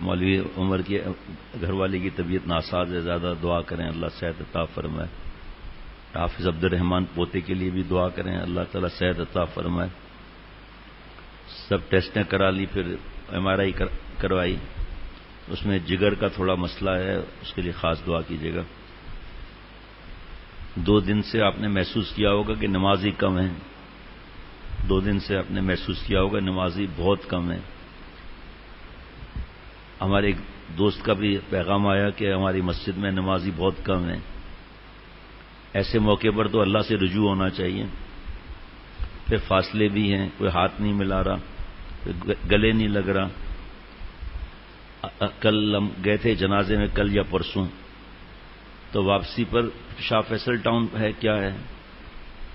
مولوی عمر کی گھر والی کی طبیعت ناساز ہے، زیادہ دعا کریں اللہ صحت عطا فرمائے. حافظ عبد الرحمان پوتے کے لیے بھی دعا کریں اللہ تعالیٰ صحت عطا فرمائے. سب ٹیسٹیں کرا لی، پھر ایم آر آئی کروائی، اس میں جگر کا تھوڑا مسئلہ ہے، اس کے لیے خاص دعا کیجیے گا. 2 دن سے آپ نے محسوس کیا ہوگا کہ نمازی کم ہیں. 2 دن سے آپ نے محسوس کیا ہوگا نمازی بہت کم ہیں. ہمارے ایک دوست کا بھی پیغام آیا کہ ہماری مسجد میں نمازی بہت کم ہیں. ایسے موقع پر تو اللہ سے رجوع ہونا چاہیے. پھر فاصلے بھی ہیں، کوئی ہاتھ نہیں ملا رہا، گلے نہیں لگ رہا. کل ہم گئے تھے جنازے میں، کل یا پرسوں، تو واپسی پر شاہ فیصل ٹاؤن ہے کیا ہے،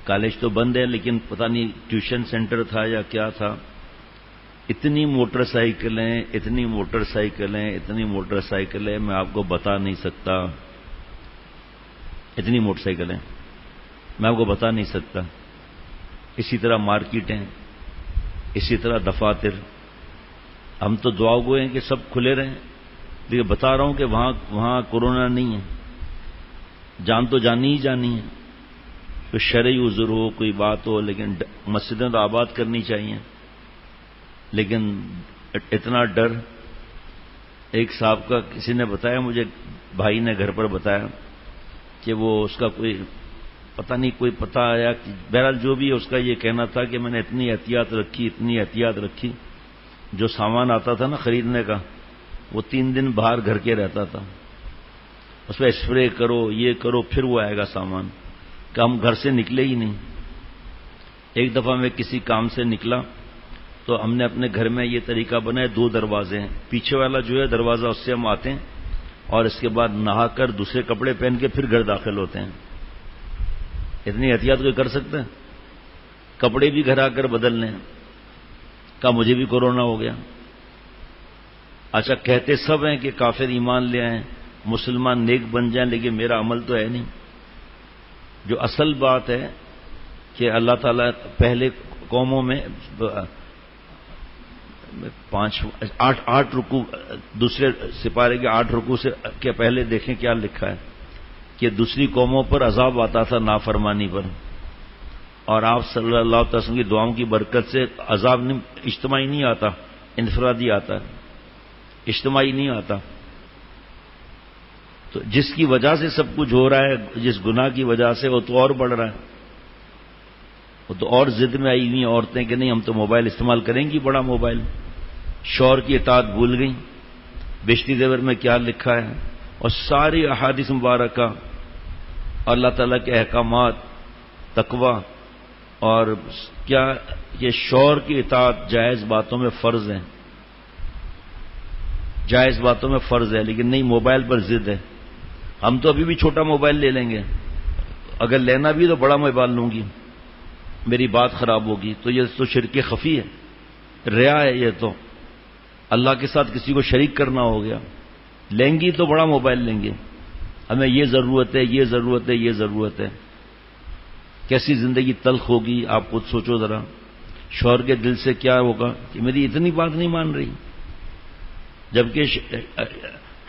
کالج تو بند ہے لیکن پتہ نہیں ٹیوشن سینٹر تھا یا کیا تھا. اتنی موٹر سائیکلیں، اتنی موٹر سائیکلیں، اتنی موٹر سائیکلیں، میں آپ کو بتا نہیں سکتا. اتنی موٹر سائیکلیں میں آپ کو بتا نہیں سکتا. اسی طرح مارکیٹیں، اسی طرح دفاتر. ہم تو دعا گوئے ہیں کہ سب کھلے رہیں، لیکن بتا رہا ہوں کہ وہاں کورونا نہیں ہے. جان تو جانی ہی جانی ہے. کوئی شرعی عذر ہو، کوئی بات ہو، لیکن مسجدیں تو آباد کرنی چاہیے. لیکن اتنا ڈر. ایک صاحب کا کسی نے بتایا مجھے، بھائی نے گھر پر بتایا کہ وہ اس کا کوئی پتہ نہیں، کوئی پتہ آیا، بہرحال جو بھی ہے اس کا یہ کہنا تھا کہ میں نے اتنی احتیاط رکھی، اتنی احتیاط رکھی. جو سامان آتا تھا نا خریدنے کا، وہ 3 دن باہر گھر کے رہتا تھا. اس پہ اسپرے کرو، یہ کرو، پھر وہ آئے گا سامان. کہ ہم گھر سے نکلے ہی نہیں. ایک دفعہ میں کسی کام سے نکلا تو ہم نے اپنے گھر میں یہ طریقہ بنایا، 2 دروازے ہیں. پیچھے والا جو ہے دروازہ، اس سے ہم آتے ہیں اور اس کے بعد نہا کر دوسرے کپڑے پہن کے پھر گھر داخل ہوتے ہیں. اتنی احتیاط کوئی کر سکتا ہے؟ کپڑے بھی گھر آ کر بدلنے ہیں. کہا مجھے بھی کورونا ہو گیا. اچھا، کہتے سب ہیں کہ کافر ایمان لے آئیں، مسلمان نیک بن جائیں، لیکن میرا عمل تو ہے نہیں. جو اصل بات ہے کہ اللہ تعالیٰ پہلے قوموں میں 8 رکوع، دوسرے سپارے کے 8 رکوع سے کے پہلے دیکھیں کیا لکھا ہے کہ دوسری قوموں پر عذاب آتا تھا نافرمانی پر، اور آپ صلی اللہ علیہ وسلم کی دعاؤں کی برکت سے عذاب اجتماعی نہیں آتا، انفرادی آتا ہے، اجتماعی نہیں آتا. تو جس کی وجہ سے سب کچھ ہو رہا ہے، جس گناہ کی وجہ سے، وہ تو اور بڑھ رہا ہے. وہ تو اور ضد میں آئی ہوئی عورتیں کہ نہیں ہم تو موبائل استعمال کریں گی، بڑا موبائل. شوہر کی اطاعت بھول گئیں. بیشتی زیور میں کیا لکھا ہے، اور ساری احادیث مبارکہ، اللہ تعالیٰ کے احکامات، تقوی، اور کیا یہ شوہر کی اطاعت جائز باتوں میں فرض ہے، جائز باتوں میں فرض ہے، لیکن نہیں، موبائل پر ضد ہے. ہم تو ابھی بھی چھوٹا موبائل لے لیں گے، اگر لینا بھی تو بڑا موبائل لوں گی، میری بات خراب ہوگی. تو یہ تو شرک خفی ہے، ریا ہے. یہ تو اللہ کے ساتھ کسی کو شریک کرنا ہو گیا. لیں گی تو بڑا موبائل لیں گے، ہمیں یہ ضرورت ہے، یہ ضرورت ہے، یہ ضرورت ہے. کیسی زندگی تلخ ہوگی آپ خود سوچو ذرا. شوہر کے دل سے کیا ہوگا کہ میری اتنی بات نہیں مان رہی. جبکہ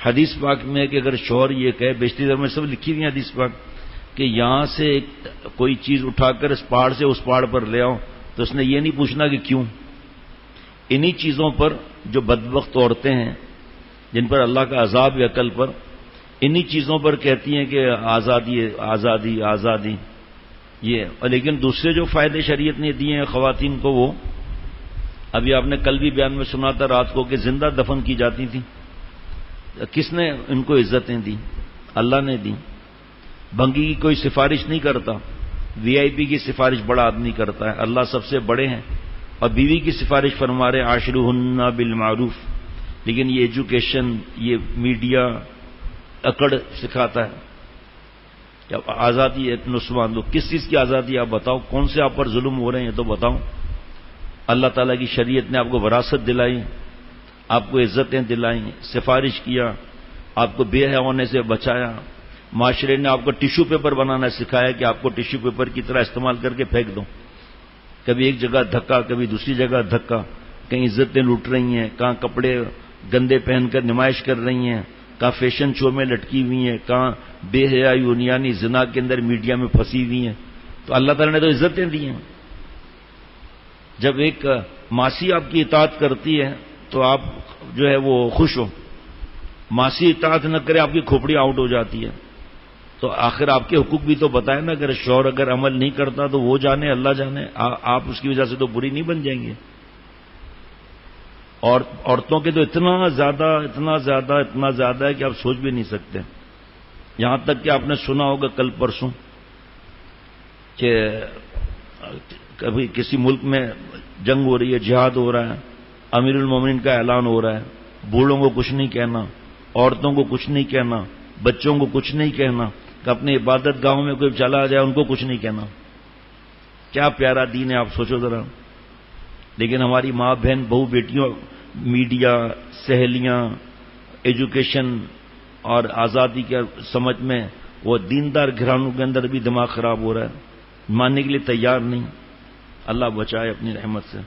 حدیث پاک میں ہے کہ اگر شوہر یہ کہے، بیشتی در میں سب لکھی ہوئی حدیث پاک، کہ یہاں سے کوئی چیز اٹھا کر اس پہاڑ سے اس پہاڑ پر لے آؤ، تو اس نے یہ نہیں پوچھنا کہ کیوں. انہی چیزوں پر جو بدبخت عورتیں ہیں جن پر اللہ کا عذاب ہے عقل پر، انہی چیزوں پر کہتی ہیں کہ آزادی، آزادی، آزادی. یہ لیکن دوسرے جو فائدے شریعت نے دیے ہیں خواتین کو، وہ ابھی آپ نے کل بھی بیان میں سنا تھا رات کو کہ زندہ دفن کی جاتی تھی. کس نے ان کو عزتیں دی؟ اللہ نے دی. بھنگی کی کوئی سفارش نہیں کرتا، وی آئی پی کی سفارش بڑا آدمی کرتا ہے. اللہ سب سے بڑے ہیں، اور بیوی کی سفارش فرما رہے عاشروہن بالمعروف. لیکن یہ ایجوکیشن، یہ میڈیا اکڑ سکھاتا ہے کہ آزادی ہے. نسوان دو، کس چیز کی آزادی آپ بتاؤ؟ کون سے آپ پر ظلم ہو رہے ہیں یہ تو بتاؤ. اللہ تعالیٰ کی شریعت نے آپ کو وراثت دلائی، آپ کو عزتیں دلائیں، سفارش کیا، آپ کو بے حیا ہونے سے بچایا. معاشرے نے آپ کو ٹیشو پیپر بنانا سکھایا کہ آپ کو ٹیشو پیپر کی طرح استعمال کر کے پھینک دو. کبھی ایک جگہ دھکا، کبھی دوسری جگہ دھکا. کہیں عزتیں لوٹ رہی ہیں، کہاں کپڑے گندے پہن کر نمائش کر رہی ہیں، کہاں فیشن شو میں لٹکی ہوئی ہیں، کہاں بے حیا یونیانی زنا کے اندر میڈیا میں پھنسی ہوئی ہیں. تو اللہ تعالیٰ نے تو عزتیں دی ہیں. جب ایک ماسی آپ کی اطاعت کرتی ہے تو آپ جو ہے وہ خوش ہو. ماسی اطاعت نہ کرے آپ کی کھوپڑی آؤٹ ہو جاتی ہے. تو آخر آپ کے حقوق بھی تو بتائیں نا. اگر شوہر اگر عمل نہیں کرتا تو وہ جانے، اللہ جانے، آپ اس کی وجہ سے تو بری نہیں بن جائیں گے. اور عورتوں کے تو اتنا زیادہ ہے کہ آپ سوچ بھی نہیں سکتے. یہاں تک کہ آپ نے سنا ہوگا کل پرسوں کہ کبھی کسی ملک میں جنگ ہو رہی ہے، جہاد ہو رہا ہے، امیر المومنین کا اعلان ہو رہا ہے، بوڑھوں کو کچھ نہیں کہنا، عورتوں کو کچھ نہیں کہنا، بچوں کو کچھ نہیں کہنا، کہ اپنے عبادت گاہوں میں کوئی چلا جائے ان کو کچھ نہیں کہنا. کیا پیارا دین ہے، آپ سوچو ذرا. لیکن ہماری ماں بہن بہو بیٹیوں، میڈیا، سہیلیاں، ایجوکیشن اور آزادی کے سمجھ میں وہ دیندار گھرانوں کے اندر بھی دماغ خراب ہو رہا ہے، ماننے کے لیے تیار نہیں. اللہ بچائے اپنی رحمت سے.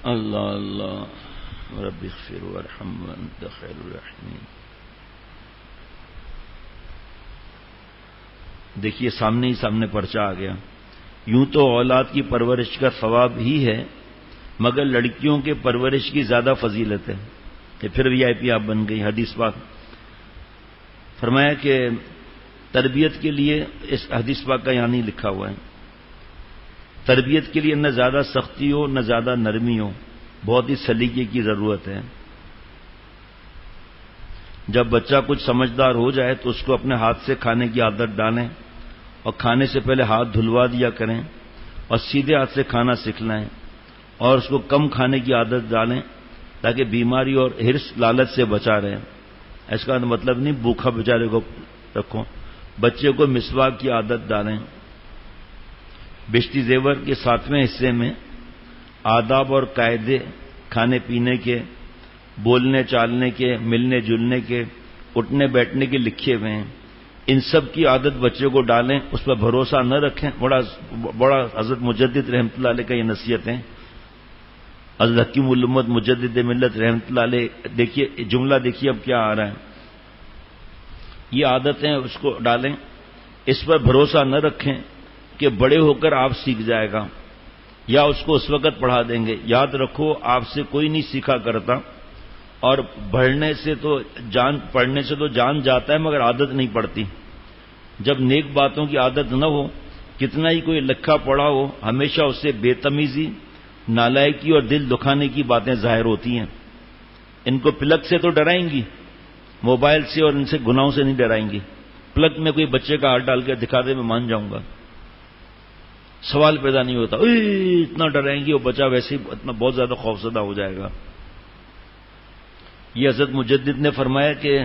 اللہ اللہ رب اغفر وارحم وانت خیر الراحمین. دیکھیے سامنے پرچہ آ گیا. یوں تو اولاد کی پرورش کا ثواب ہی ہے، مگر لڑکیوں کے پرورش کی زیادہ فضیلت ہے. کہ پھر وی آئی پی آپ بن گئی. حدیث پاک فرمایا کہ تربیت کے لیے، اس حدیث پاک کا یہاں نہیں لکھا ہوا ہے، تربیت کے لیے نہ زیادہ سختی ہو نہ زیادہ نرمی ہو، بہت ہی سلیقے کی ضرورت ہے. جب بچہ کچھ سمجھدار ہو جائے تو اس کو اپنے ہاتھ سے کھانے کی عادت ڈالیں، اور کھانے سے پہلے ہاتھ دھلوا دیا کریں، اور سیدھے ہاتھ سے کھانا سکھلائیں، اور اس کو کم کھانے کی عادت ڈالیں تاکہ بیماری اور ہرس لالچ سے بچا رہے. اس کا مطلب نہیں بھوکھا بیچارے کو رکھو. بچے کو مسواک کی عادت ڈالیں. بشتی زیور کے 7ویں حصے میں آداب اور قاعدے کھانے پینے کے، بولنے چالنے کے، ملنے جلنے کے، اٹھنے بیٹھنے کے لکھے ہوئے ہیں. ان سب کی عادت بچے کو ڈالیں، اس پر بھروسہ نہ رکھیں. بڑا حضرت مجدد رحمۃ اللہ علیہ کا یہ نصیحت ہے. حضرت حکیم الامت مجدد ملت رحمۃ اللہ علیہ، دیکھیے جملہ دیکھیے اب کیا آ رہا ہے. یہ عادتیں اس کو ڈالیں، اس پر بھروسہ نہ رکھیں کہ بڑے ہو کر آپ سیکھ جائے گا، یا اس کو اس وقت پڑھا دیں گے. یاد رکھو آپ سے کوئی نہیں سیکھا کرتا، اور پڑھنے سے تو جان جاتا ہے مگر عادت نہیں پڑتی. جب نیک باتوں کی عادت نہ ہو، کتنا ہی کوئی لکھا پڑا ہو، ہمیشہ اس سے بے تمیزی، نالائکی اور دل دکھانے کی باتیں ظاہر ہوتی ہیں. ان کو پلک سے تو ڈرائیں گی، موبائل سے اور ان سے گناہوں سے نہیں ڈرائیں گی. پلک میں کوئی بچے کا ہاتھ ڈال کے دکھا دے میں مان جاؤں گا، سوال پیدا نہیں ہوتا. اتنا ڈرائیں گی وہ بچہ ویسے ہی اتنا بہت زیادہ خوفزدہ ہو جائے گا. یہ حضرت مجدد نے فرمایا کہ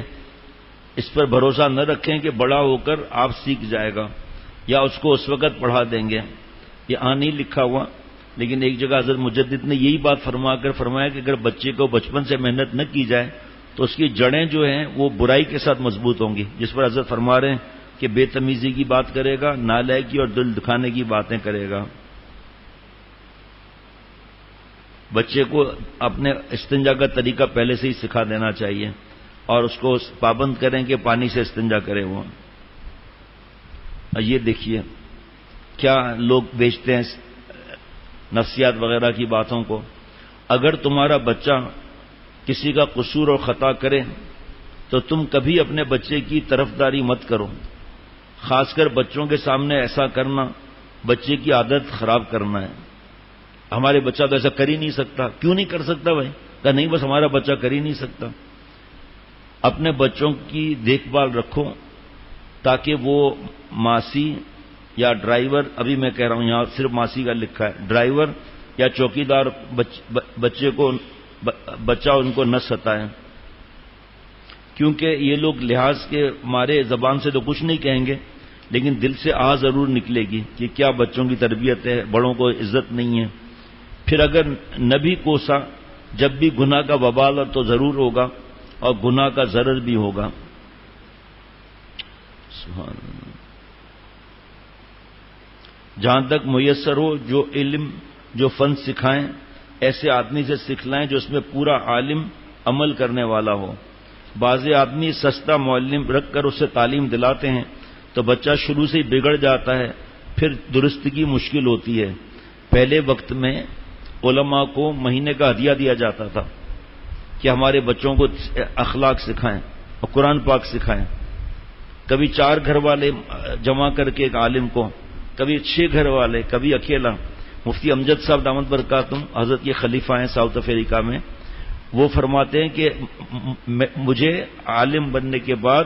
اس پر بھروسہ نہ رکھیں کہ بڑا ہو کر آپ سیکھ جائے گا، یا اس کو اس وقت پڑھا دیں گے. یہ نہیں لکھا ہوا، لیکن ایک جگہ حضرت مجدد نے یہی بات فرمایا کہ اگر بچے کو بچپن سے محنت نہ کی جائے تو اس کی جڑیں جو ہیں وہ برائی کے ساتھ مضبوط ہوں گی. جس پر حضرت فرما رہے ہیں کہ بے تمیزی کی بات کرے گا، نالائکی اور دل دکھانے کی باتیں کرے گا. بچے کو اپنے استنجا کا طریقہ پہلے سے ہی سکھا دینا چاہیے، اور اس کو پابند کریں کہ پانی سے استنجا کرے. وہ یہ دیکھیے کیا لوگ بیچتے ہیں نفسیات وغیرہ کی باتوں کو. اگر تمہارا بچہ کسی کا قصور اور خطا کرے تو تم کبھی اپنے بچے کی طرفداری مت کرو. خاص کر بچوں کے سامنے ایسا کرنا بچے کی عادت خراب کرنا ہے. ہمارے بچہ تو ایسا کر ہی نہیں سکتا. کیوں نہیں کر سکتا بھائی؟ کہ نہیں بس ہمارا بچہ کر ہی نہیں سکتا. اپنے بچوں کی دیکھ بھال رکھو تاکہ وہ ماسی یا ڈرائیور، ابھی میں کہہ رہا ہوں یہاں صرف ماسی کا لکھا ہے، ڈرائیور یا چوکیدار بچہ ان کو نہ ستائیں. کیونکہ یہ لوگ لحاظ کے مارے زبان سے تو کچھ نہیں کہیں گے، لیکن دل سے ضرور نکلے گی کہ کیا بچوں کی تربیت ہے، بڑوں کو عزت نہیں ہے. پھر اگر نہ بھی کوسا جب بھی گناہ کا وبال تو ضرور ہوگا اور گناہ کا ضرر بھی ہوگا. سبحان اللہ. جہاں تک میسر ہو جو علم جو فن سکھائیں ایسے آدمی سے سکھلائیں جو اس میں پورا عالم عمل کرنے والا ہو. بعض آدمی سستا معلم رکھ کر اسے تعلیم دلاتے ہیں تو بچہ شروع سے ہی بگڑ جاتا ہے، پھر درستگی مشکل ہوتی ہے. پہلے وقت میں علماء کو مہینے کا ہدیہ دیا جاتا تھا کہ ہمارے بچوں کو اخلاق سکھائیں اور قرآن پاک سکھائیں. کبھی 4 گھر والے جمع کر کے ایک عالم کو، کبھی 6 گھر والے، کبھی اکیلا. مفتی امجد صاحب دامت برکاتہم حضرت کے خلیفہ ہیں ساؤتھ افریقہ میں، وہ فرماتے ہیں کہ مجھے عالم بننے کے بعد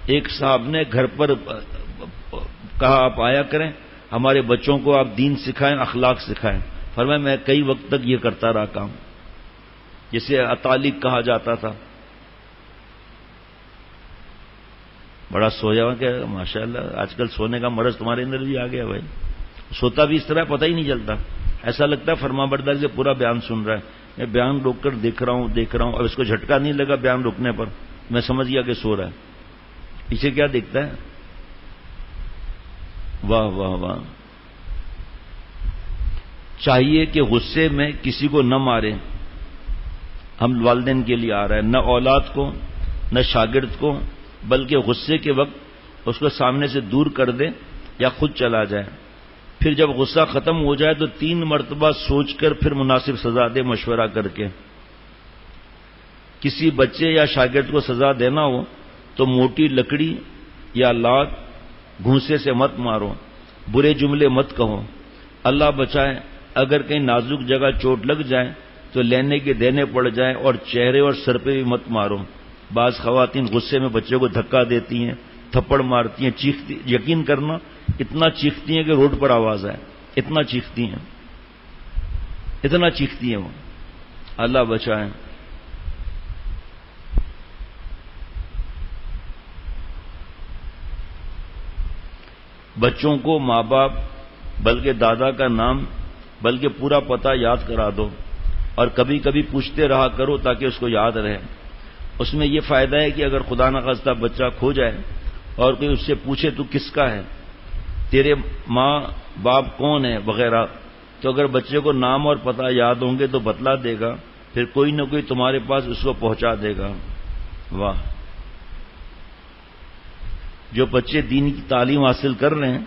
ایک صاحب نے گھر پر کہا آپ آیا کریں، ہمارے بچوں کو آپ دین سکھائیں، اخلاق سکھائیں. فرمایا میں کئی وقت تک یہ کرتا رہا کام، جسے اطالق کہا جاتا تھا. بڑا سویا ہوا کہ ماشاءاللہ آج کل سونے کا مرض تمہارے اندر بھی آ گیا بھائی. سوتا بھی اس طرح پتہ ہی نہیں چلتا، ایسا لگتا ہے فرما برداری سے پورا بیان سن رہا ہے. میں بیان روک کر دیکھ رہا ہوں، اب اس کو جھٹکا نہیں لگا بیان روکنے پر، میں سمجھ گیا کہ سو رہا ہے. پیچھے کیا دیکھتا ہے؟ واہ واہ واہ. چاہیے کہ غصے میں کسی کو نہ مارے. ہم والدین کے لیے آ رہا ہے، نہ اولاد کو نہ شاگرد کو، بلکہ غصے کے وقت اس کو سامنے سے دور کر دے یا خود چلا جائے. پھر جب غصہ ختم ہو جائے تو 3 مرتبہ سوچ کر پھر مناسب سزا دے، مشورہ کر کے. کسی بچے یا شاگرد کو سزا دینا ہو تو موٹی لکڑی یا لات گھونسے سے مت مارو، برے جملے مت کہو. اللہ بچائے اگر کہیں نازک جگہ چوٹ لگ جائے تو لینے کے دینے پڑ جائیں، اور چہرے اور سر پہ بھی مت مارو. بعض خواتین غصے میں بچے کو دھکا دیتی ہیں، تھپڑ مارتی ہیں، چیختی. یقین کرنا اتنا چیختی ہیں کہ روڈ پر آواز آئے، اتنا چیختی ہیں، اتنا چیختی ہیں وہ. اللہ بچائے. بچوں کو ماں باپ بلکہ دادا کا نام بلکہ پورا پتہ یاد کرا دو، اور کبھی کبھی پوچھتے رہا کرو تاکہ اس کو یاد رہے. اس میں یہ فائدہ ہے کہ اگر خدا نخواستہ بچہ کھو جائے اور کوئی اس سے پوچھے تو کس کا ہے، تیرے ماں باپ کون ہے وغیرہ، تو اگر بچے کو نام اور پتہ یاد ہوں گے تو بتلا دے گا، پھر کوئی نہ کوئی تمہارے پاس اس کو پہنچا دے گا. واہ. جو بچے دین کی تعلیم حاصل کر رہے ہیں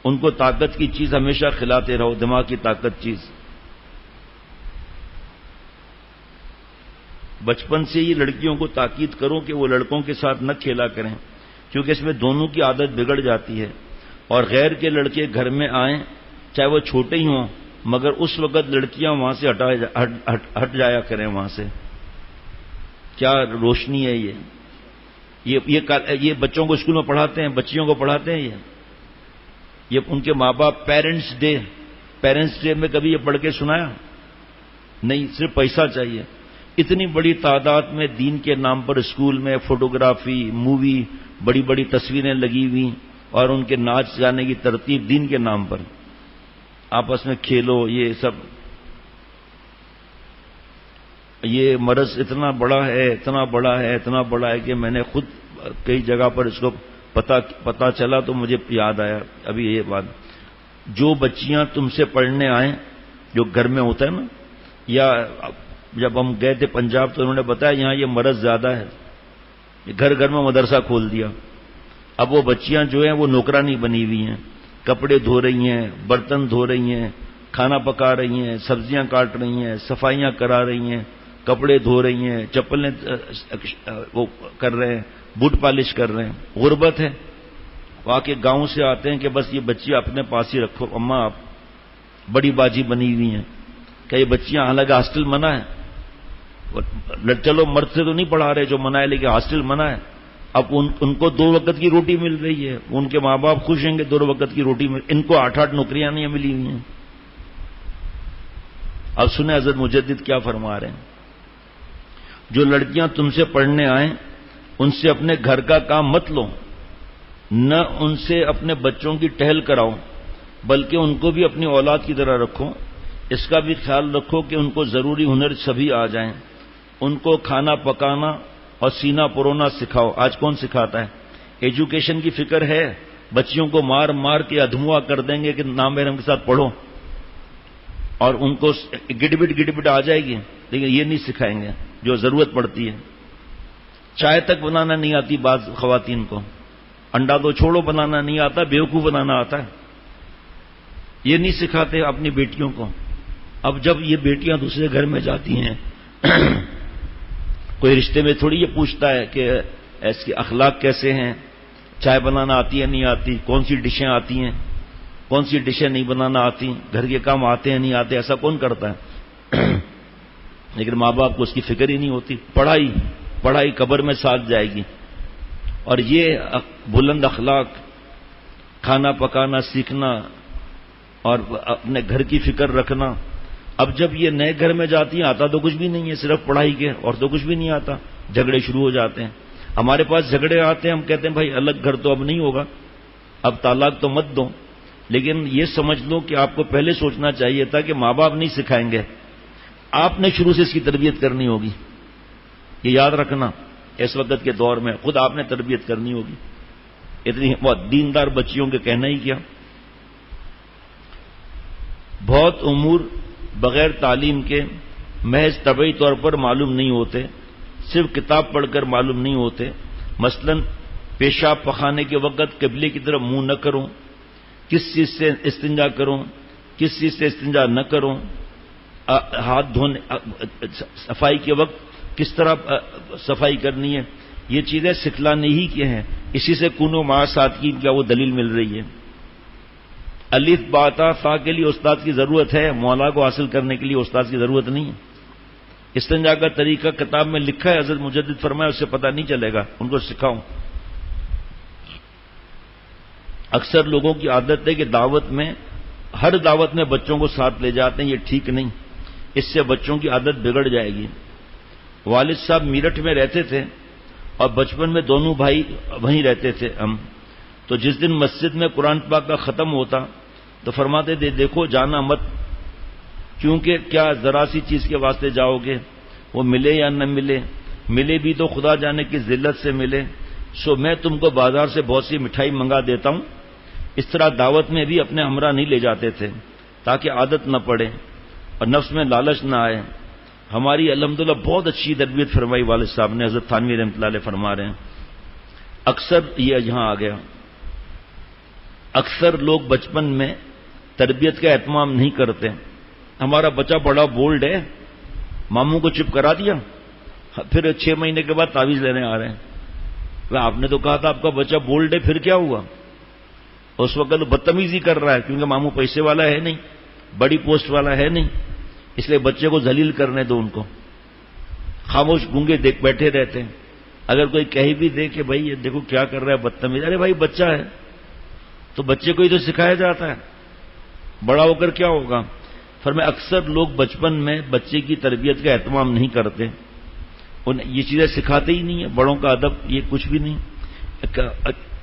ان کو طاقت کی چیز ہمیشہ کھلاتے رہو، دماغ کی طاقت چیز. بچپن سے ہی لڑکیوں کو تاکید کرو کہ وہ لڑکوں کے ساتھ نہ کھیلا کریں، کیونکہ اس میں دونوں کی عادت بگڑ جاتی ہے. اور غیر کے لڑکے گھر میں آئیں چاہے وہ چھوٹے ہی ہوں، مگر اس وقت لڑکیاں وہاں سے ہٹ جایا کریں وہاں سے. کیا روشنی ہے یہ بچوں کو اسکول میں پڑھاتے ہیں، بچیوں کو پڑھاتے ہیں. یہ ان کے ماں باپ پیرنٹس ڈے میں کبھی یہ پڑھ کے سنایا نہیں، صرف پیسہ چاہیے. اتنی بڑی تعداد میں دین کے نام پر اسکول میں فوٹوگرافی، مووی، بڑی بڑی تصویریں لگی ہوئی، اور ان کے ناچ گانے کی ترتیب دین کے نام پر. آپس میں کھیلو، یہ سب. یہ مرض اتنا بڑا ہے کہ میں نے خود کئی جگہ پر اس کو پتا چلا تو مجھے یاد آیا ابھی یہ بات. جو بچیاں تم سے پڑھنے آئیں، جو گھر میں ہوتا ہے نا، یا جب ہم گئے تھے پنجاب تو انہوں نے بتایا یہاں یہ مرض زیادہ ہے، گھر گھر میں مدرسہ کھول دیا. اب وہ بچیاں جو ہیں وہ نوکرانی بنی ہوئی ہیں، کپڑے دھو رہی ہیں، برتن دھو رہی ہیں، کھانا پکا رہی ہیں، سبزیاں کاٹ رہی ہیں، صفائیاں کرا رہی ہیں، کپڑے دھو رہی ہیں، چپلیں وہ کر رہے ہیں، بوٹ پالش کر رہے ہیں. غربت ہے. وہاں کے گاؤں سے آتے ہیں کہ بس یہ بچی اپنے پاس ہی رکھو، اماں آپ بڑی باجی بنی ہوئی ہیں. کہ یہ بچیاں حالانکہ ہاسٹل منع ہے، چلو مرد سے تو نہیں پڑھا رہے جو منع ہے، لیکن ہاسٹل منع ہے. اب ان کو 2 وقت کی روٹی مل رہی ہے، ان کے ماں باپ خوش ہیں گے 2 وقت کی روٹی مل، ان کو 8 نوکریاں نہیں ملی ہوئی ہیں. اب سنیں حضرت مجدد کیا فرما رہے ہیں. جو لڑکیاں تم سے پڑھنے آئیں ان سے اپنے گھر کا کام مت لو، نہ ان سے اپنے بچوں کی ٹہل کراؤ، بلکہ ان کو بھی اپنی اولاد کی طرح رکھو. اس کا بھی خیال رکھو کہ ان کو ضروری ہنر سبھی آ جائیں. ان کو کھانا پکانا اور سینہ پرونا سکھاؤ. آج کون سکھاتا ہے؟ ایجوکیشن کی فکر ہے، بچیوں کو مار مار کے ادھموا کر دیں گے کہ نامحرم کے ساتھ پڑھو، اور ان کو گڑبڑ آ جائے گی، لیکن یہ نہیں سکھائیں گے جو ضرورت پڑتی ہے. چائے تک بنانا نہیں آتی بعض خواتین کو، انڈا تو چھوڑو بنانا نہیں آتا، بیوقوف بنانا آتا ہے. یہ نہیں سکھاتے اپنی بیٹیوں کو. اب جب یہ بیٹیاں دوسرے گھر میں جاتی ہیں کوئی رشتے میں تھوڑی یہ پوچھتا ہے کہ اس کے اخلاق کیسے ہیں، چائے بنانا آتی ہے نہیں آتی، کون سی ڈشیں آتی ہیں، کون سی ڈشیں نہیں بنانا آتی، گھر کے کام آتے ہیں نہیں آتے، ایسا کون کرتا ہے؟ لیکن ماں باپ کو اس کی فکر ہی نہیں ہوتی. پڑھائی قبر میں ساتھ جائے گی. اور یہ بلند اخلاق، کھانا پکانا سیکھنا اور اپنے گھر کی فکر رکھنا. اب جب یہ نئے گھر میں جاتی ہیں آتا تو کچھ بھی نہیں ہے، صرف پڑھائی کے، اور تو کچھ بھی نہیں آتا. جھگڑے شروع ہو جاتے ہیں. ہمارے پاس جھگڑے آتے ہیں، ہم کہتے ہیں بھائی الگ گھر تو اب نہیں ہوگا، اب طلاق تو مت دو. لیکن یہ سمجھ لو کہ آپ کو پہلے سوچنا چاہیے تھا کہ ماں باپ نہیں سکھائیں گے، آپ نے شروع سے اس کی تربیت کرنی ہوگی. یہ یاد رکھنا، اس وقت کے دور میں خود آپ نے تربیت کرنی ہوگی. اتنی دیندار بچیوں کے کہنا ہی کیا. بہت امور بغیر تعلیم کے محض طبعی طور پر معلوم نہیں ہوتے، صرف کتاب پڑھ کر معلوم نہیں ہوتے. مثلا پیشاب پخانے کے وقت قبلے کی طرف منہ نہ کروں، کس چیز سے استنجا کروں، کس چیز سے استنجا نہ کروں، ہاتھ دھونے صفائی کے وقت کس طرح صفائی کرنی ہے، یہ چیزیں سکھلانے ہی کی ہیں. اسی سے کونو مع صادقین کیا وہ دلیل مل رہی ہے. الف با تا فا کے لیے استاد کی ضرورت ہے، مولا کو حاصل کرنے کے لیے استاد کی ضرورت نہیں ہے. استنجا کا طریقہ کتاب میں لکھا ہے، حضرت مجدد فرمایا اس سے پتہ نہیں چلے گا، ان کو سکھاؤں. اکثر لوگوں کی عادت ہے کہ دعوت میں، ہر دعوت میں بچوں کو ساتھ لے جاتے ہیں، یہ ٹھیک نہیں. اس سے بچوں کی عادت بگڑ جائے گی. والد صاحب میرٹھ میں رہتے تھے اور بچپن میں دونوں بھائی وہیں رہتے تھے ہم. تو جس دن مسجد میں قرآن پاک کا ختم ہوتا تو فرماتے تھے دیکھو جانا مت، کیونکہ کیا ذرا سی چیز کے واسطے جاؤ گے، وہ ملے یا نہ ملے، ملے بھی تو خدا جانے کی ذلت سے ملے. سو میں تم کو بازار سے بہت سی مٹھائی منگا دیتا ہوں. اس طرح دعوت میں بھی اپنے ہمراہ نہیں لے جاتے تھے تاکہ عادت نہ پڑے اور نفس میں لالچ نہ آئے. ہماری الحمدللہ بہت اچھی تربیت فرمائی والد صاحب نے. حضرت تھانوی رحمۃ اللہ علیہ فرما رہے ہیں اکثر یہ یہاں آ گیا، اکثر لوگ بچپن میں تربیت کا اہتمام نہیں کرتے. ہمارا بچہ بڑا بولڈ ہے، ماموں کو چپ کرا دیا، پھر 6 مہینے کے بعد تعویذ لینے آ رہے ہیں. آپ نے تو کہا تھا آپ کا بچہ بولڈ ہے، پھر کیا ہوا؟ اس وقت تو بدتمیزی کر رہا ہے کیونکہ ماموں پیسے والا ہے نہیں، بڑی پوسٹ والا ہے نہیں، اس لیے بچے کو ذلیل کرنے دو. ان کو خاموش گونگے دیکھ بیٹھے رہتے ہیں. اگر کوئی کہہ بھی دے کہ بھائی یہ دیکھو کیا کر رہا ہے بدتمیز، ارے بھائی بچہ ہے تو بچے کو ہی تو سکھایا جاتا ہے، بڑا ہو کر کیا ہوگا. فرمایا اکثر لوگ بچپن میں بچے کی تربیت کا اہتمام نہیں کرتے، یہ چیزیں سکھاتے ہی نہیں ہیں. بڑوں کا ادب یہ کچھ بھی نہیں.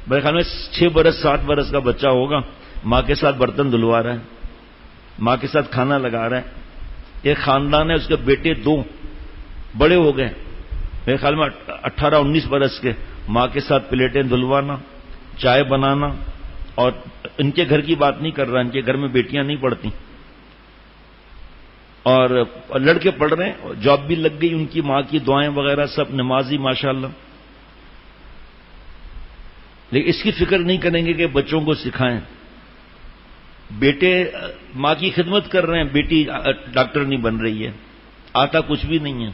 میرے خیال میں 6 برس 7 برس کا بچہ ہوگا، ماں کے ساتھ برتن دھلوا رہا ہے، ماں کے ساتھ کھانا لگا رہا ہے. ایک خاندان ہے، اس کے بیٹے 2 بڑے ہو گئے، میرے خیال میں 18-19 برس کے، ماں کے ساتھ پلیٹیں دھلوانا، چائے بنانا. اور ان کے گھر کی بات نہیں کر رہا، ان کے گھر میں بیٹیاں نہیں پڑھتی اور لڑکے پڑھ رہے ہیں، جاب بھی لگ گئی، ان کی ماں کی دعائیں وغیرہ سب، نمازی ماشاءاللہ. لیکن اس کی فکر نہیں کریں گے کہ بچوں کو سکھائیں. بیٹے ماں کی خدمت کر رہے ہیں، بیٹی ڈاکٹر نہیں بن رہی ہے، آتا کچھ بھی نہیں ہے.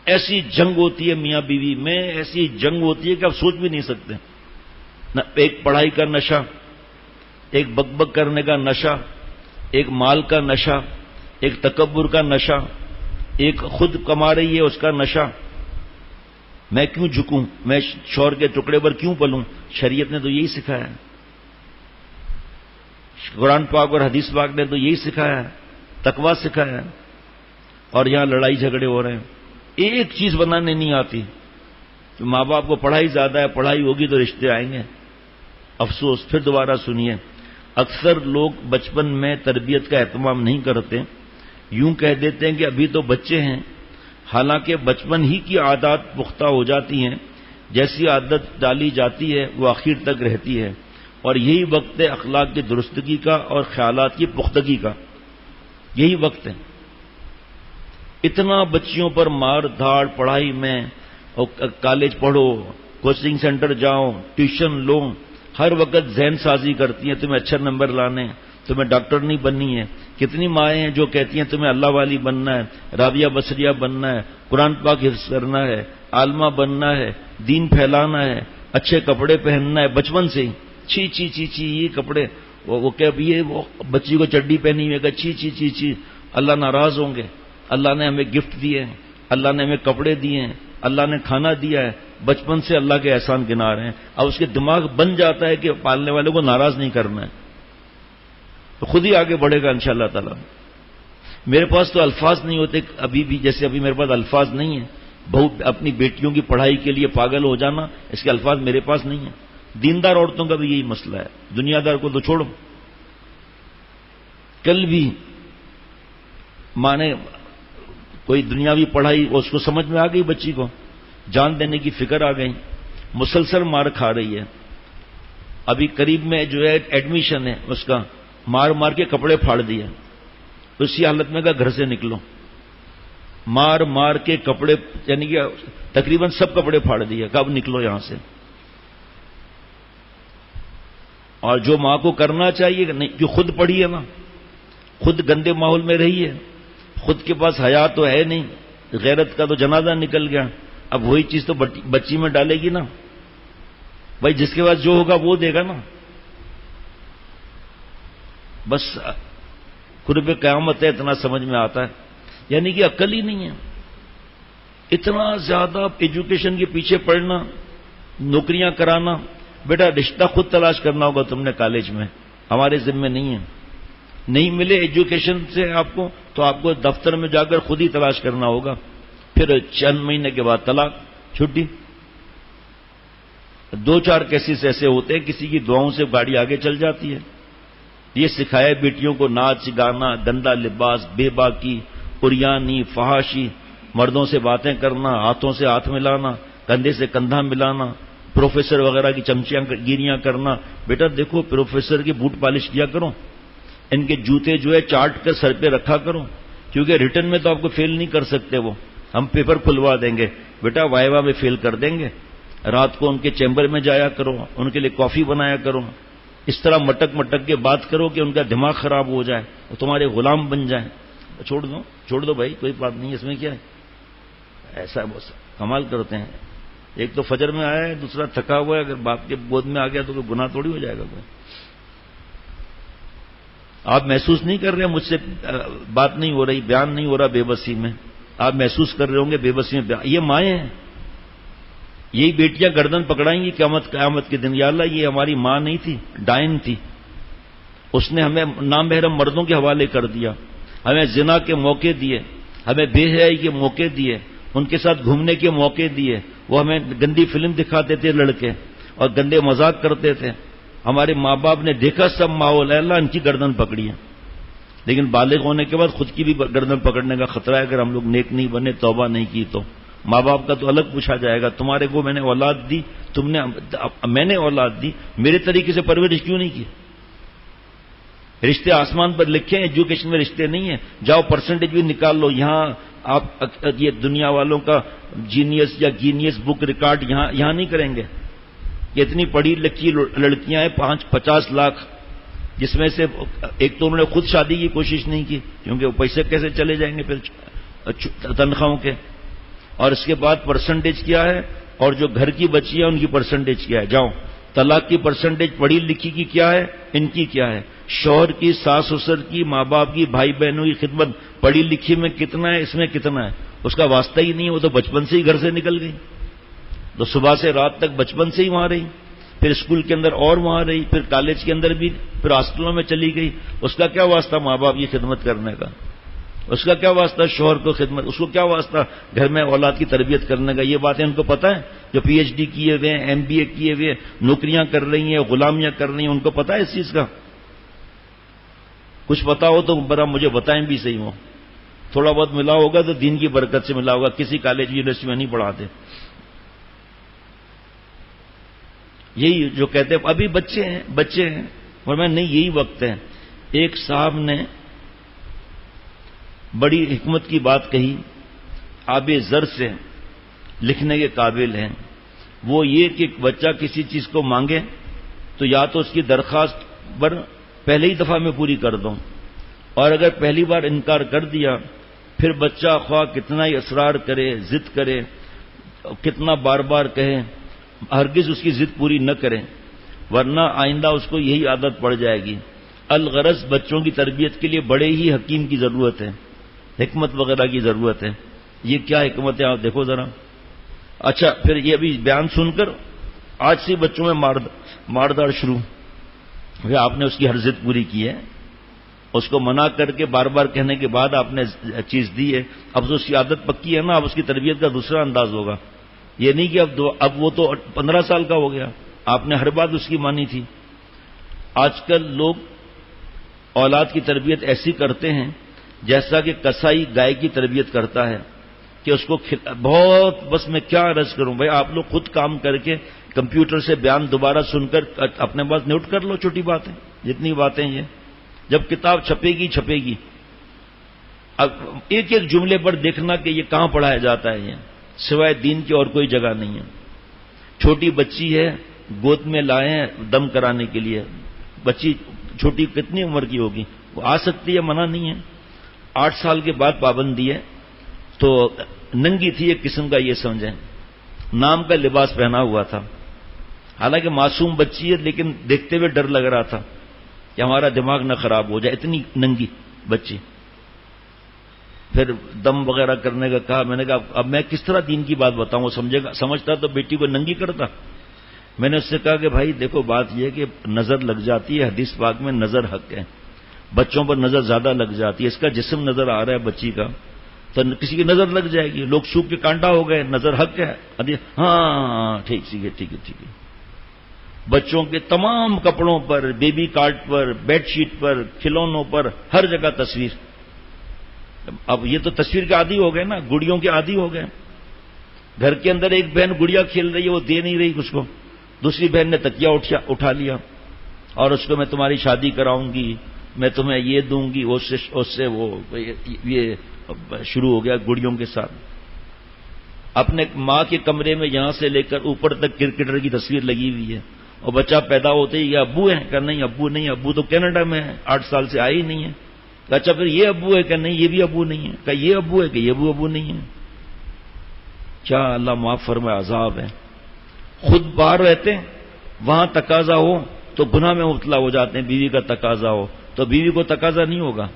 ایسی جنگ ہوتی ہے میاں بیوی میں، ایسی جنگ ہوتی ہے کہ آپ سوچ بھی نہیں سکتے. ایک پڑھائی کا نشہ، ایک بک بک کرنے کا نشہ، ایک مال کا نشہ، ایک تکبر کا نشہ، ایک خود کما رہی ہے اس کا نشہ. میں کیوں جھکوں، میں شوہر کے ٹکڑے پر کیوں پلوں. شریعت نے تو یہی سکھایا ہے، قرآن پاک اور حدیث پاک نے تو یہی سکھایا ہے، تقویٰ سکھایا ہے. اور یہاں لڑائی جھگڑے ہو رہے ہیں. ایک چیز بنانے نہیں آتی. تو ماں باپ کو پڑھائی زیادہ ہے، پڑھائی ہوگی تو رشتے آئیں گے. افسوس. پھر دوبارہ سنیے، اکثر لوگ بچپن میں تربیت کا اہتمام نہیں کرتے، یوں کہہ دیتے ہیں کہ ابھی تو بچے ہیں، حالانکہ بچپن ہی کی عادات پختہ ہو جاتی ہیں، جیسی عادت ڈالی جاتی ہے وہ آخر تک رہتی ہے، اور یہی وقت ہے اخلاق کی درستگی کا اور خیالات کی پختگی کا، یہی وقت ہے۔ اتنا بچیوں پر مار دھاڑ پڑھائی میں، کالج پڑھو، کوچنگ سینٹر جاؤ، ٹیوشن لو، ہر وقت ذہن سازی کرتی ہیں تمہیں اچھا نمبر لانے، تمہیں ڈاکٹر نہیں بننی ہے۔ کتنی مائیں ہیں جو کہتی ہیں تمہیں اللہ والی بننا ہے، رابعہ بصریہ بننا ہے، قرآن پاک حفظ کرنا ہے، عالمہ بننا ہے، دین پھیلانا ہے، اچھے کپڑے پہننا ہے، بچپن سے ہی۔ چھی چھی چھی چھی یہ کپڑے، وہ کہ یہ وہ بچی کو چڈی پہنی ہوئے گا، چھی چھی چھی چھی، اللہ ناراض ہوں گے۔ اللہ نے ہمیں گفٹ دیے ہیں، اللہ نے ہمیں کپڑے دیے ہیں، اللہ نے کھانا دیا ہے، بچپن سے اللہ کے احسان گنا رہے ہیں۔ اب اس کے دماغ بن جاتا ہے کہ پالنے والے کو ناراض نہیں کرنا ہے، تو خود ہی آگے بڑھے گا انشاءاللہ تعالی۔ میرے پاس تو الفاظ نہیں ہوتے ابھی بھی، جیسے ابھی میرے پاس الفاظ نہیں ہیں۔ بہو اپنی بیٹیوں کی پڑھائی کے لیے پاگل ہو جانا، اس کے الفاظ میرے پاس نہیں ہیں۔ دیندار عورتوں کا بھی یہی مسئلہ ہے، دنیا دار کو تو چھوڑو۔ کل بھی ماں نے کوئی دنیاوی پڑھائی، اس کو سمجھ میں آ گئی، بچی کو جان دینے کی فکر آ گئی، مسلسل مار کھا رہی ہے۔ ابھی قریب میں جو ہے ایڈمیشن ہے اس کا، مار مار کے کپڑے پھاڑ دیا، اسی حالت میں کہا گھر سے نکلو، مار مار کے کپڑے، یعنی کہ تقریباً سب کپڑے پھاڑ دیے، کب نکلو یہاں سے۔ اور جو ماں کو کرنا چاہیے نہیں، جو خود پڑھی ہے نا، خود گندے ماحول میں رہی ہے، خود کے پاس حیا تو ہے نہیں، غیرت کا تو جنازہ نکل گیا، اب وہی چیز تو بچی میں ڈالے گی نا۔ بھائی جس کے پاس جو ہوگا وہ دے گا نا، بس قرب قیامت ہے اتنا سمجھ میں آتا ہے، یعنی کہ عقل ہی نہیں ہے۔ اتنا زیادہ ایجوکیشن کے پیچھے پڑنا، نوکریاں کرانا، بیٹا رشتہ خود تلاش کرنا ہوگا تم نے کالج میں، ہمارے ذمہ نہیں ہے۔ نہیں ملے ایجوکیشن سے آپ کو، تو آپ کو دفتر میں جا کر خود ہی تلاش کرنا ہوگا، پھر چند مہینے کے بعد طلاق، چھٹی۔ دو چار کیسز ایسے ہوتے ہیں کسی کی دعاؤں سے گاڑی آگے چل جاتی ہے۔ یہ سکھایا بیٹیوں کو ناچ گانا، گندا لباس، بے باکی، اریانی، فحاشی، مردوں سے باتیں کرنا، ہاتھوں سے ہاتھ ملانا، کندھے سے کندھا ملانا، پروفیسر وغیرہ کی چمچیاں گیریاں کرنا۔ بیٹا دیکھو پروفیسر کے بوٹ پالش کیا کرو، ان کے جوتے جو ہے چاٹ کر سر پہ رکھا کرو، کیونکہ ریٹن میں تو آپ کو فیل نہیں کر سکتے، وہ ہم پیپر کھلوا دیں گے، بیٹا وائوا میں فیل کر دیں گے۔ رات کو ان کے چیمبر میں جایا کرو، ان کے لیے کافی بنایا کرو، اس طرح مٹک مٹک کے بات کرو کہ ان کا دماغ خراب ہو جائے، وہ تمہارے غلام بن جائیں۔ چھوڑ دو بھائی، کوئی بات نہیں، اس میں کیا ہے، ایسا بس کمال کرتے ہیں۔ ایک تو فجر میں آیا ہے، دوسرا تھکا ہوا ہے، اگر باپ کے گود میں آ گیا تو کوئی گناہ تھوڑی ہو جائے گا کوئی۔ آپ محسوس نہیں کر رہے، مجھ سے بات نہیں ہو رہی، بیان نہیں ہو رہا بے بسی میں، آپ محسوس کر رہے ہوں گے بے بسی میں۔ یہ مائیں ہیں، یہی بیٹیاں گردن پکڑائیں گی قیامت کے دن، یا اللہ یہ ہماری ماں نہیں تھی، ڈائن تھی، اس نے ہمیں نامحرم مردوں کے حوالے کر دیا، ہمیں زنا کے موقع دیے، ہمیں بے حیائی کے موقع دیے، ان کے ساتھ گھومنے کے موقع دیے، وہ ہمیں گندی فلم دکھاتے تھے لڑکے اور گندے مذاق کرتے تھے، ہمارے ماں باپ نے دیکھا سب ماحول ہے، اللہ ان کی گردن پکڑی ہے۔ لیکن بالغ ہونے کے بعد خود کی بھی گردن پکڑنے کا خطرہ ہے، اگر ہم لوگ نیک نہیں بنے، توبہ نہیں کی تو۔ ماں باپ کا تو الگ پوچھا جائے گا، تمہارے کو میں نے اولاد دی، میں نے اولاد دی، میرے طریقے سے پرورش کیوں نہیں کی؟ رشتے آسمان پر لکھے ہیں، ایجوکیشن میں رشتے نہیں ہیں، جاؤ پرسنٹیج بھی نکال لو، یہاں آپ یہ دنیا والوں کا جینیس یا گینیس بک ریکارڈ یہاں نہیں کریں گے۔ یہ اتنی پڑھی لکھی لڑکیاں ہیں 50 لاکھ، جس میں سے ایک تو انہوں نے خود شادی کی کوشش نہیں کی، کیونکہ وہ پیسے کیسے چلے جائیں گے پھر تنخواہوں کے، اور اس کے بعد پرسنٹیج کیا ہے، اور جو گھر کی بچی ہے ان کی پرسنٹیج کیا ہے، جاؤ طلاق کی پرسنٹیج پڑھی لکھی کی کیا ہے، ان کی کیا ہے، شوہر کی، ساس سسر کی، ماں باپ کی، بھائی بہنوں کی خدمت پڑھی لکھی میں کتنا ہے، اس میں کتنا ہے، اس کا واسطہ ہی نہیں ہے، وہ تو بچپن سے ہی گھر سے نکل گئی، تو صبح سے رات تک بچپن سے ہی وہاں رہی، پھر اسکول کے اندر اور وہاں رہی، پھر کالج کے اندر بھی، پھر ہاسٹلوں میں چلی گئی، اس کا کیا واسطہ ماں باپ کی خدمت کرنے کا، اس کا کیا واسطہ شوہر کو خدمت، اس کو کیا واسطہ گھر میں اولاد کی تربیت کرنے کا؟ یہ باتیں ان کو پتہ ہے؟ جو پی ایچ ڈی کیے ہوئے ہیں، MBA کیے ہوئے، نوکریاں کر رہی ہیں، غلامیاں کر رہی ہیں، ان کو پتہ ہے اس چیز کا؟ کچھ پتا ہو تو برا مجھے بتائیں بھی صحیح ہو، تھوڑا بہت ملا ہوگا تو دین کی برکت سے ملا ہوگا، کسی کالج یونیورسٹی میں نہیں پڑھاتے. یہی جو کہتے ہیں ابھی بچے ہیں اور میں نہیں، یہی وقت ہے. ایک صاحب نے بڑی حکمت کی بات کہی، آب زر سے لکھنے کے قابل ہیں. وہ یہ کہ بچہ کسی چیز کو مانگے تو یا تو اس کی درخواست پر پہلے ہی دفعہ میں پوری کر دوں، اور اگر پہلی بار انکار کر دیا پھر بچہ خواہ کتنا ہی اصرار کرے، ضد کرے، کتنا بار بار کہے، ہرگز اس کی ضد پوری نہ کریں، ورنہ آئندہ اس کو یہی عادت پڑ جائے گی. الغرض بچوں کی تربیت کے لیے بڑے ہی حکیم کی ضرورت ہے، حکمت وغیرہ کی ضرورت ہے. یہ کیا حکمت ہے آپ دیکھو ذرا. اچھا پھر یہ ابھی بیان سن کر آج سے بچوں میں ماردار شروع. آپ نے اس کی ہر ضد پوری کی ہے، اس کو منع کر کے بار بار کہنے کے بعد آپ نے چیز دی ہے، اب تو اس کی عادت پکی ہے نا، اب اس کی تربیت کا دوسرا انداز ہوگا. یہ نہیں کہ اب وہ تو 15 سال کا ہو گیا، آپ نے ہر بات اس کی مانی تھی. آج کل لوگ اولاد کی تربیت ایسی کرتے ہیں جیسا کہ کسائی گائے کی تربیت کرتا ہے کہ اس کو بہت، بس میں کیا عرض کروں بھائی، آپ لوگ خود کام کر کے کمپیوٹر سے بیان دوبارہ سن کر اپنے پاس نوٹ کر لو، چھوٹی بات ہے جتنی باتیں یہ. جب کتاب چھپے گی. اب ایک ایک جملے پر دیکھنا کہ یہ کہاں پڑھایا جاتا ہے، یہ سوائے دین کی اور کوئی جگہ نہیں ہے. چھوٹی بچی ہے، گود میں لائے ہیں دم کرانے کے لیے. بچی چھوٹی کتنی عمر کی ہوگی، وہ آ سکتی ہے، منع نہیں ہے. 8 سال کے بعد پابندی ہے. تو ننگی تھی ایک قسم کا، یہ سمجھیں نام کا لباس پہنا ہوا تھا. حالانکہ معصوم بچی ہے لیکن دیکھتے ہوئے ڈر لگ رہا تھا کہ ہمارا دماغ نہ خراب ہو جائے، اتنی ننگی بچی. پھر دم وغیرہ کرنے کا کہا. میں نے کہا اب میں کس طرح دین کی بات بتاؤں، وہ سمجھتا تو بیٹی کو ننگی کرتا. میں نے اس سے کہا کہ بھائی دیکھو بات یہ کہ نظر لگ جاتی ہے، حدیث پاک میں نظر حق ہے، بچوں پر نظر زیادہ لگ جاتی ہے. اس کا جسم نظر آ رہا ہے بچی کا، تو کسی کی نظر لگ جائے گی. لوگ سوکھ کے کانٹا ہو گئے، نظر حق ہے. ہاں ٹھیک ہے. بچوں کے تمام کپڑوں پر، بیبی کارٹ پر، بیڈ شیٹ پر، کھلونوں پر، ہر جگہ تصویر. اب یہ تو تصویر کے عادی ہو گئے نا، گڑیوں کے عادی ہو گئے. گھر کے اندر ایک بہن گڑیا کھیل رہی ہے، وہ دے نہیں رہی اس کو، دوسری بہن نے تکیا اٹھا لیا اور اس کو میں تمہاری شادی کراؤں گی، میں تمہیں یہ دوں گی، اس سے وہ یہ شروع ہو گیا گڑیوں کے ساتھ. اپنے ماں کے کمرے میں یہاں سے لے کر اوپر تک کرکٹر کی تصویر لگی ہوئی ہے، اور بچہ پیدا ہوتے ہی یہ ابو ہیں کہ نہیں ابو نہیں، ابو تو کینیڈا میں ہے، 8 سال سے آئی نہیں ہے. اچھا پھر یہ ابو ہے کہ نہیں، یہ بھی ابو نہیں ہے. کہ یہ ابو ہے کہ یہ ابو نہیں ہے. کیا اللہ معاف فرمائے عذاب ہے. خود باہر رہتے ہیں، وہاں تقاضا ہو تو گناہ میں مبتلا ہو جاتے ہیں. بیوی کا تقاضا ہو تو بیوی کو تقاضا نہیں ہوگا.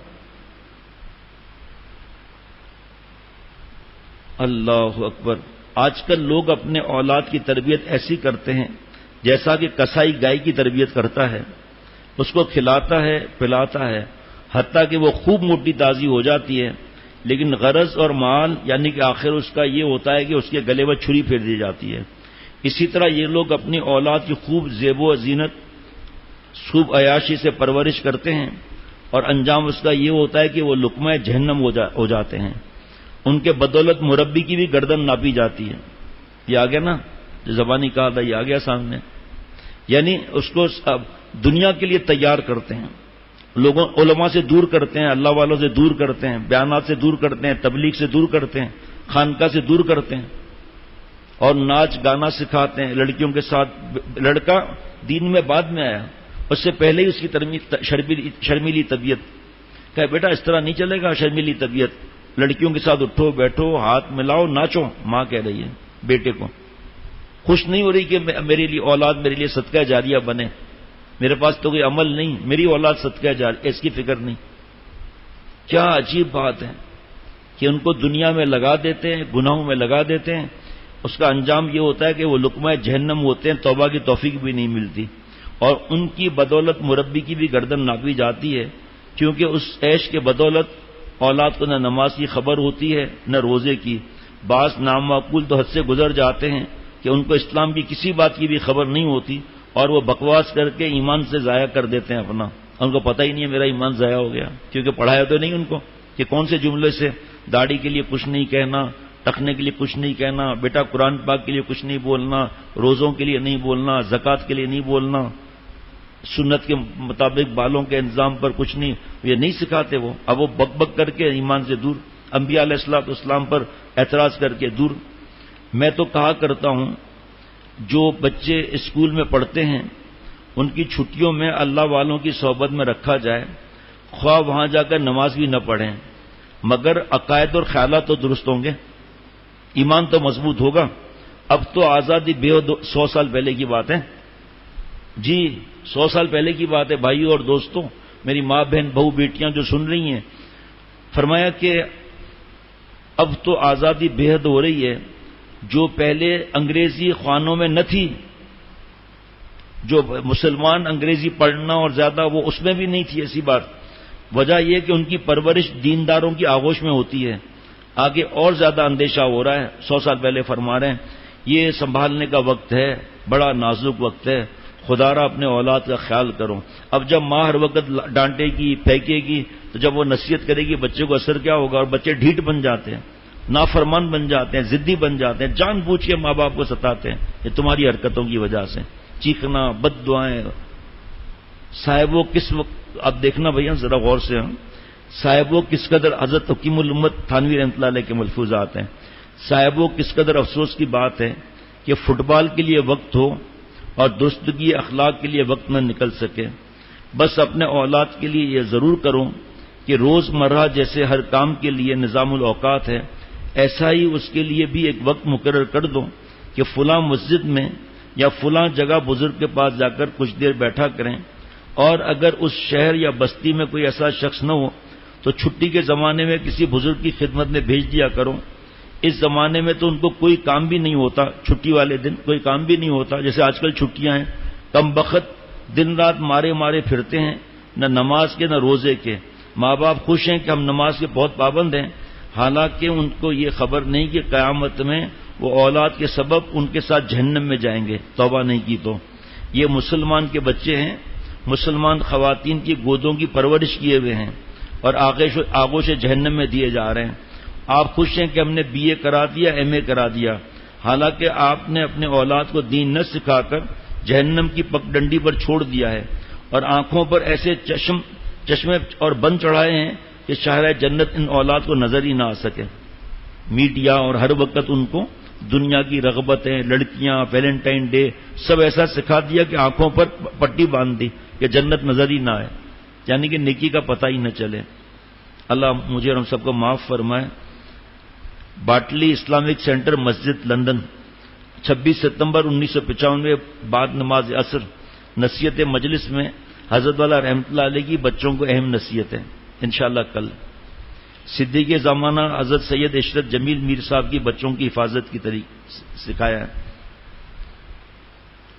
اللہ اکبر. آج کل لوگ اپنے اولاد کی تربیت ایسی کرتے ہیں جیسا کہ کسائی گائے کی تربیت کرتا ہے. اس کو کھلاتا ہے، پلاتا ہے، حتیٰ کہ وہ خوب موٹی تازی ہو جاتی ہے، لیکن غرض اور مال یعنی کہ آخر اس کا یہ ہوتا ہے کہ اس کے گلے میں چھری پھیر دی جاتی ہے. اسی طرح یہ لوگ اپنی اولاد کی خوب زیب و زینت، خوب عیاشی سے پرورش کرتے ہیں، اور انجام اس کا یہ ہوتا ہے کہ وہ لقمہ جہنم ہو جاتے ہیں. ان کے بدولت مربی کی بھی گردن ناپی جاتی ہے. یہ آ گیا نا، جو زبانی کہا تھا یہ آ گیا سامنے. یعنی اس کو دنیا کے لیے تیار کرتے ہیں، لوگوں علماء سے دور کرتے ہیں، اللہ والوں سے دور کرتے ہیں، بیانات سے دور کرتے ہیں، تبلیغ سے دور کرتے ہیں، خانقاہ سے دور کرتے ہیں، اور ناچ گانا سکھاتے ہیں لڑکیوں کے ساتھ. لڑکا دین میں بعد میں آیا، اس سے پہلے ہی اس کی شرمیلی طبیعت. کہ بیٹا اس طرح نہیں چلے گا، شرمیلی طبیعت. لڑکیوں کے ساتھ اٹھو بیٹھو، ہاتھ ملاؤ، ناچو. ماں کہہ رہی ہے بیٹے کو، خوش نہیں ہو رہی کہ میرے لیے اولاد میرے لیے صدقہ جاریہ بنے. میرے پاس تو کوئی عمل نہیں، میری اولاد صدقہ جاریہ، اس کی فکر نہیں. کیا عجیب بات ہے کہ ان کو دنیا میں لگا دیتے ہیں، گناہوں میں لگا دیتے ہیں. اس کا انجام یہ ہوتا ہے کہ وہ لقمہ جہنم ہوتے ہیں، توبہ کی توفیق بھی نہیں ملتی. اور ان کی بدولت مربی کی بھی گردن ناپی جاتی ہے، کیونکہ اس عیش کے بدولت اولاد کو نہ نماز کی خبر ہوتی ہے نہ روزے کی. بعض نامعقول تو حد سے گزر جاتے ہیں کہ ان کو اسلام کی کسی بات کی بھی خبر نہیں ہوتی، اور وہ بکواس کر کے ایمان سے ضائع کر دیتے ہیں اپنا. ان کو پتہ ہی نہیں ہے میرا ایمان ضائع ہو گیا، کیونکہ پڑھایا تو نہیں ان کو. کہ کون سے جملے سے داڑھی کے لیے کچھ نہیں کہنا، ٹکنے کے لیے کچھ نہیں کہنا، بیٹا قرآن پاک کے لیے کچھ نہیں بولنا، روزوں کے لیے نہیں بولنا، زکوٰۃ کے لیے نہیں بولنا، سنت کے مطابق بالوں کے انتظام پر کچھ نہیں، یہ نہیں سکھاتے وہ. اب وہ بک بک کر کے ایمان سے دور، انبیاء علیہ الصلوۃ والسلام پر اعتراض کر کے دور. میں تو کہا کرتا ہوں جو بچے اسکول میں پڑھتے ہیں ان کی چھٹیوں میں اللہ والوں کی صحبت میں رکھا جائے، خواہ وہاں جا کر نماز بھی نہ پڑھیں، مگر عقائد اور خیالات تو درست ہوں گے، ایمان تو مضبوط ہوگا. اب تو آزادی بے 100 سال پہلے کی بات ہے جی، 100 سال پہلے کی بات ہے بھائیوں اور دوستوں، میری ماں بہن بہو بیٹیاں جو سن رہی ہیں. فرمایا کہ اب تو آزادی بے حد ہو رہی ہے، جو پہلے انگریزی خوانوں میں نہ تھی، جو مسلمان انگریزی پڑھنا اور زیادہ وہ اس میں بھی نہیں تھی ایسی بات. وجہ یہ کہ ان کی پرورش دینداروں کی آغوش میں ہوتی ہے. آگے اور زیادہ اندیشہ ہو رہا ہے. 100 سال پہلے فرما رہے ہیں یہ سنبھالنے کا وقت ہے، بڑا نازک وقت ہے، خدا را اپنے اولاد کا خیال کرو. اب جب ماں ہر وقت ڈانٹے گی پھینکے گی تو جب وہ نصیحت کرے گی بچے کو اثر کیا ہوگا؟ اور بچے ڈھیٹ بن جاتے ہیں، نافرمان بن جاتے ہیں، ضدی بن جاتے ہیں، جان بوجھ کے ماں باپ کو ستاتے ہیں. یہ تمہاری حرکتوں کی وجہ سے چیخنا، بد دعائیں. صاحب وہ کس وقت، اب دیکھنا بھیا ذرا غور سے، صاحب وہ کس قدر، حضرت حکیم الامت تھانوی رحمۃ اللہ علیہ کے ملفوظات ہیں، صاحب وہ کس قدر افسوس کی بات ہے کہ فٹ بال کے لیے وقت ہو اور درستگی اخلاق کے لیے وقت نہ نکل سکے. بس اپنے اولاد کے لیے یہ ضرور کرو کہ روز مرہ جیسے ہر کام کے لیے نظام الاوقات ہے، ایسا ہی اس کے لیے بھی ایک وقت مقرر کر دو کہ فلاں مسجد میں یا فلاں جگہ بزرگ کے پاس جا کر کچھ دیر بیٹھا کریں. اور اگر اس شہر یا بستی میں کوئی ایسا شخص نہ ہو تو چھٹی کے زمانے میں کسی بزرگ کی خدمت میں بھیج دیا کرو. اس زمانے میں تو ان کو کوئی کام بھی نہیں ہوتا، چھٹی والے دن کوئی کام بھی نہیں ہوتا، جیسے آج کل چھٹیاں ہیں. کم بخت دن رات مارے مارے پھرتے ہیں، نہ نماز کے نہ روزے کے. ماں باپ خوش ہیں کہ ہم نماز کے بہت پابند ہیں، حالانکہ ان کو یہ خبر نہیں کہ قیامت میں وہ اولاد کے سبب ان کے ساتھ جہنم میں جائیں گے، توبہ نہیں کی تو. یہ مسلمان کے بچے ہیں، مسلمان خواتین کی گودوں کی پرورش کیے ہوئے ہیں اور آغوش جہنم میں دیے جا رہے ہیں. آپ خوش ہیں کہ ہم نے BA کرا دیا، MA کرا دیا، حالانکہ آپ نے اپنے اولاد کو دین نہ سکھا کر جہنم کی پگڈنڈی پر چھوڑ دیا ہے اور آنکھوں پر ایسے چشمے اور بند چڑھائے ہیں کہ شاہراہ جنت ان اولاد کو نظر ہی نہ آ سکے. میڈیا اور ہر وقت ان کو دنیا کی رغبتیں، لڑکیاں، ویلنٹائن ڈے سب ایسا سکھا دیا کہ آنکھوں پر پٹی باندھ دی کہ جنت نظر ہی نہ آئے، یعنی کہ نیکی کا پتہ ہی نہ چلے. اللہ مجھے اور ہم سب کو معاف فرمائے. باٹلی اسلامک سینٹر مسجد لندن 26 ستمبر 1995 میں بعد نماز عصر نصیحت مجلس میں حضرت والا رحمۃ اللہ علیہ کی بچوں کو اہم نصیحت ہے. انشاءاللہ کل صدیق زمانہ حضرت سید عشرت جمیل میر صاحب کی بچوں کی حفاظت کی طریق سکھایا ہے.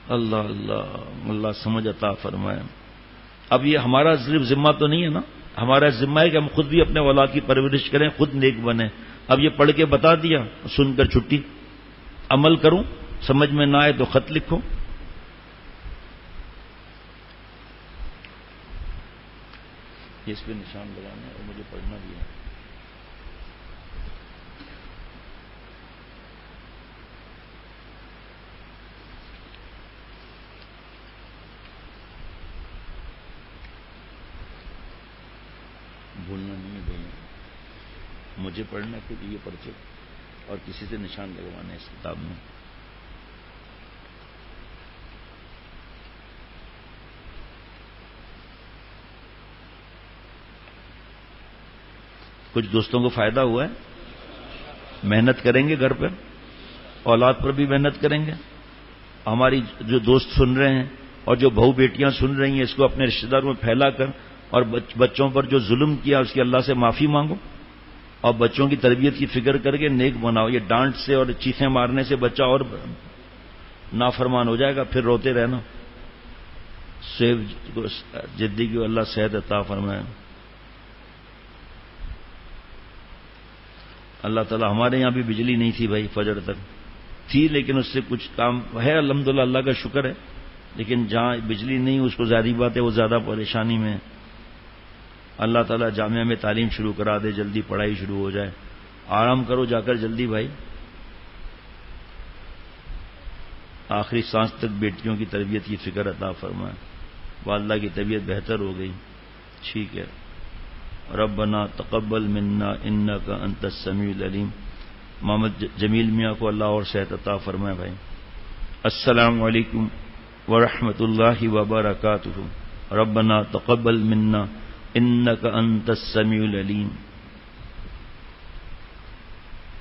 اللہ اللہ اللہ سمجھ عطا فرمائے. اب یہ ہمارا صرف ذمہ تو نہیں ہے نا، ہمارا ذمہ ہے کہ ہم خود بھی اپنے اولاد کی پرورش کریں، خود نیک بنیں. اب یہ پڑھ کے بتا دیا، سن کر چھٹی. عمل کروں، سمجھ میں نہ آئے تو خط لکھو. اس پہ نشان لگانا ہے اور مجھے پڑھنا بھی ہے. بھولنا نہیں ہے بھائی، مجھے پڑھنا ہے خود یہ پرچے اور کسی سے نشان لگوانا ہے اس کتاب میں. کچھ دوستوں کو فائدہ ہوا ہے، محنت کریں گے گھر پر، اولاد پر بھی محنت کریں گے. ہماری جو دوست سن رہے ہیں اور جو بہو بیٹیاں سن رہی ہیں، اس کو اپنے رشتہ داروں میں پھیلا کر اور بچوں پر جو ظلم کیا اس کی اللہ سے معافی مانگو اور بچوں کی تربیت کی فکر کر کے نیک بناؤ. یہ ڈانٹ سے اور چیخیں مارنے سے بچہ اور نافرمان ہو جائے گا، پھر روتے رہنا. سیب جدی کی اللہ صحت عطا فرمائے. اللہ تعالیٰ ہمارے یہاں بھی بجلی نہیں تھی بھائی، فجر تک تھی، لیکن اس سے کچھ کام ہے الحمدللہ، اللہ کا شکر ہے. لیکن جہاں بجلی نہیں اس کو ظاہری بات ہے وہ زیادہ پریشانی میں ہے. اللہ تعالیٰ جامعہ میں تعلیم شروع کرا دے، جلدی پڑھائی شروع ہو جائے. آرام کرو جا کر جلدی بھائی. آخری سانس تک بیٹیوں کی تربیت کی فکر عطا فرمائے. والدہ کی طبیعت بہتر ہو گئی، ٹھیک ہے. ربنا تقبل منا انک انت السمیع العلیم. محمد جمیل میاں کو اللہ اور صحت عطا فرمائے بھائی. السلام علیکم ورحمۃ اللہ وبرکاتہ. ربنا تقبل منا انک انت السمیع العلیم.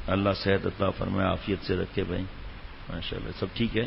اللہ صحت عطا فرمائے، عافیت سے رکھے بھائی. ماشاءاللہ سب ٹھیک ہے.